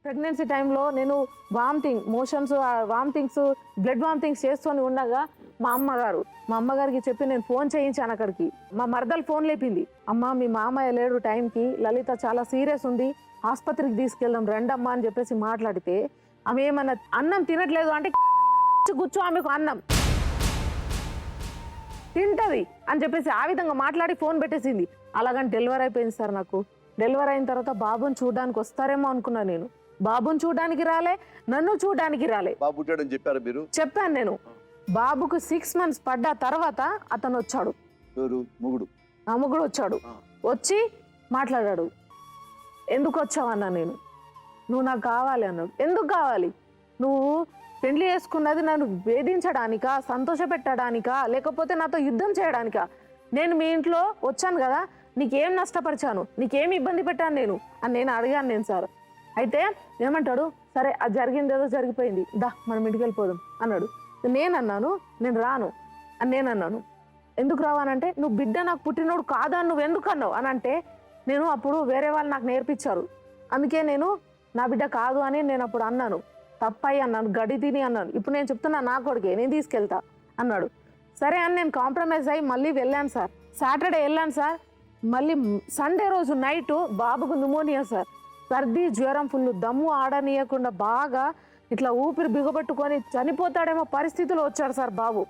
Pregnancy టైంలో నేను vomitings blood vomitings చేస్తూనే ఉండగా మా అమ్మగారికి చెప్పి నేను ఫోన్ చేయించాను అక్కడికి. మా మరదలు ఫోన్ లేపింది. అమ్మ మీ మామయ్య లేడు టైంకి, లలిత చాలా సీరియస్ ఉంది, ఆసుపత్రికి తీసుకెళ్దాం రండమ్మా అని చెప్పేసి మాట్లాడితే ఆమె ఏమన్నా అన్నం తినట్లేదు అంటే కూర్చో ఆమెకు అన్నం తింటది అని చెప్పేసి ఆ విధంగా మాట్లాడి ఫోన్ పెట్టేసింది. అలాగని డెలివరీ అయిపోయింది సార్. నాకు డెలివరీ అయిన తర్వాత బాబుని చూడడానికి వస్తారేమో అనుకున్నా. నేను బాబుని చూడడానికి రాలే, నన్ను చూడడానికి రాలే. చెప్పాను నేను. బాబుకు 6 months పడ్డ తర్వాత అతను వచ్చాడు, నా మొగుడు వచ్చాడు. వచ్చి మాట్లాడాడు. ఎందుకు వచ్చావన్నా? నేను నువ్వు నాకు కావాలి అన్నాడు. ఎందుకు కావాలి? నువ్వు పెళ్లి చేసుకున్నది నన్ను వేధించడానికా, సంతోష పెట్టడానికా, లేకపోతే నాతో యుద్ధం చేయడానికా? నేను మీ ఇంట్లో వచ్చాను కదా, నీకేం నష్టపరిచాను, నీకేం ఇబ్బంది పెట్టాను నేను అని నేను అడిగాను నేను సార్. అయితే ఏమంటాడు, సరే అది జరిగింది ఏదో జరిగిపోయింది, దా మనం ఇంటికి వెళ్ళిపోదాం అన్నాడు. నేనన్నాను నేను రాను అని నేనన్నాను. ఎందుకు రావానంటే నువ్వు బిడ్డ నాకు పుట్టినోడు కాదా నువ్వు ఎందుకు అన్నావు అని అంటే, నేను అప్పుడు వేరే వాళ్ళు నాకు నేర్పించారు, అందుకే నేను నా బిడ్డ కాదు అని నేను అప్పుడు అన్నాను. తప్పయి అన్నాను, గడి తిని అన్నాను. ఇప్పుడు నేను చెప్తున్నా నా కొడుకే, నేను తీసుకెళ్తా అన్నాడు. సరే అని నేను కాంప్రమైజ్ అయ్యి మళ్ళీ వెళ్ళాను సార్. సాటర్డే వెళ్ళాను సార్. మళ్ళీ సండే రోజు నైట్ బాబుకు న్యూమోనియా సార్, సర్ది జ్వరం, ఫుల్ దమ్ము ఆడనీయకుండా బాగా ఇట్లా ఊపిరి బిగబట్టుకొని చనిపోతాడేమో పరిస్థితిలో వచ్చాడు సార్ బాబు.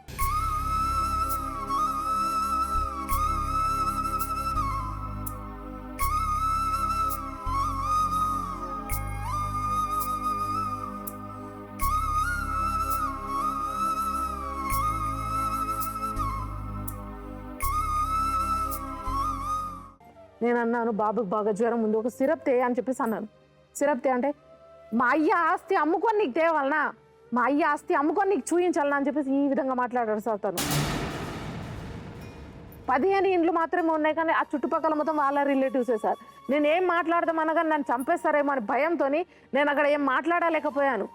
నేను అన్నాను బాబుకి బాగా జ్వరం ఉంది, ఒక సిరప్ తే అని చెప్పేసి అన్నాను. సిరప్ తే అంటే మా అయ్య ఆస్తి అమ్ముకొని నీకు తేవాలనా, మా అయ్య ఆస్తి అమ్ముకొని నీకు చూయించాలనా అని చెప్పేసి ఈ విధంగా మాట్లాడాడు సార్ తను. 15 ఇండ్లు మాత్రమే ఉన్నాయి కానీ ఆ చుట్టుపక్కల మొత్తం వాళ్ళ రిలేటివ్సే సార్. నేను ఏం మాట్లాడదాం అనగా నన్ను చంపేస్తారేమో అని భయంతో నేను అక్కడ ఏం మాట్లాడలేకపోయాను.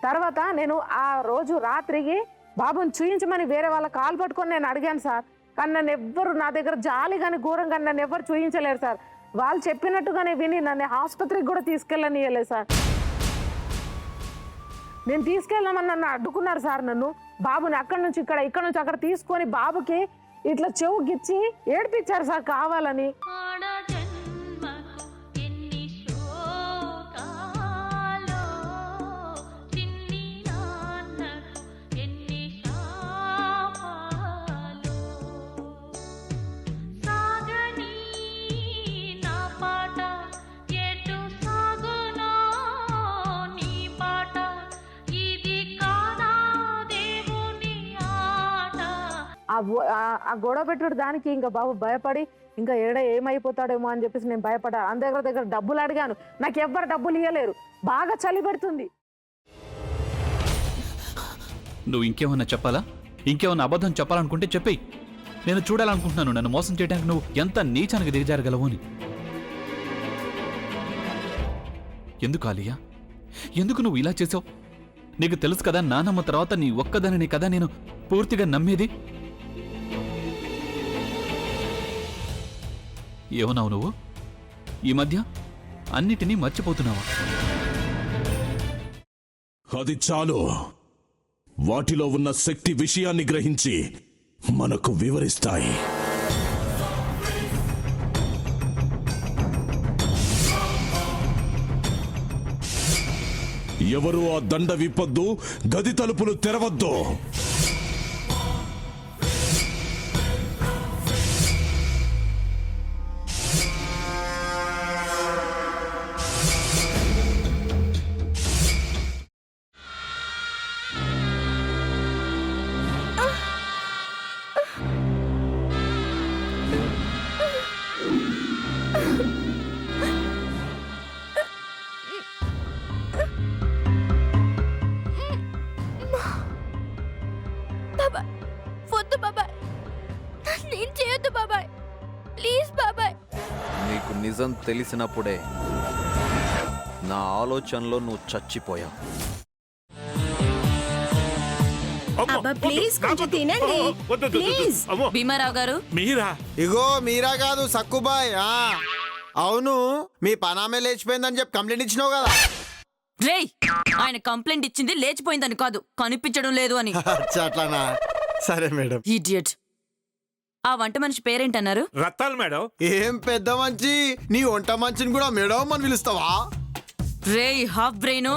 తర్వాత నేను ఆ రోజు రాత్రికి బాబుని చూయించమని వేరే వాళ్ళ కాలు పట్టుకొని నేను అడిగాను సార్. కానీ నన్ను ఎవ్వరు, నా దగ్గర జాలి కానీ ఘోరం కానీ నన్ను ఎవ్వరు చూయించలేరు సార్. వాళ్ళు చెప్పినట్టుగానే విని నన్ను ఆసుపత్రికి కూడా తీసుకెళ్ళనియలేదు సార్. నేను తీసుకెళ్ళామని నన్ను అడ్డుకున్నారు సార్. నన్ను బాబుని అక్కడి నుంచి ఇక్కడ నుంచి అక్కడ తీసుకొని బాబుకి ఇట్లా చెవు గిచ్చి ఏడిపించారు సార్ కావాలని. ఆ గొడవ పెట్టుడు దానికి ఇంకా బాబు భయపడి ఇంకా ఏమైపోతాడేమో అని చెప్పేసి నేను భయపడా. దగ్గర డబ్బులు అడిగాను, నాకు ఎవ్వరు డబ్బులు ఇవ్వలేరు, బాగా చలి పెడుతుంది. నువ్వు ఇంకేమన్నా చెప్పాలా? ఇంకేమన్నా అబద్ధం చెప్పాలనుకుంటే చెప్పేయి. నేను చూడాలనుకుంటున్నాను నన్ను మోసం చేయడానికి నువ్వు ఎంత నీచానికి దిగజారగలవు అని. ఎందుకు ఆలియా, ఎందుకు నువ్వు ఇలా చేసావు? నీకు తెలుసు కదా నానమ్మ తర్వాత నీ ఒక్కదానిని కదా నేను పూర్తిగా నమ్మేది. ఏమన్నావు నువ్వు? ఈ మధ్య అన్నిటినీ మర్చిపోతున్నావా? అది చాలు. వాటిలో ఉన్న శక్తి విషయాన్ని గ్రహించి మనకు వివరిస్తాయి. ఎవరు ఆ దండ విప్పొద్దు, గది తలుపులు తెరవద్దు. నీకు నిజం తెలిసినప్పుడే నా ఆలోచనలో నువ్వు చచ్చిపోయావు. భీమారావు గారు, మీరా? ఇగో మీరా కాదు సక్కుబాయ్. అవును, మీ పనామే లేచిపోయిందని చెప్పి కంప్లైంట్ ఇచ్చినావు కదా. రేయ్, ఆయన కంప్లైంట్ ఇచ్చింది లేచిపోయిందని కాదు, కనిపించడం లేదు అని. అట్లానా? సరే మేడం. ఇడియట్. ఆ వంట మనిషి పేరేంటన్నారు? రత్తాలు మేడం. ఏం పెద్ద మంచి, నీ వంట మంచిని కూడా మేడం అని పిలుస్తావా? రేయ్ హాఫ్ బ్రెయిన్,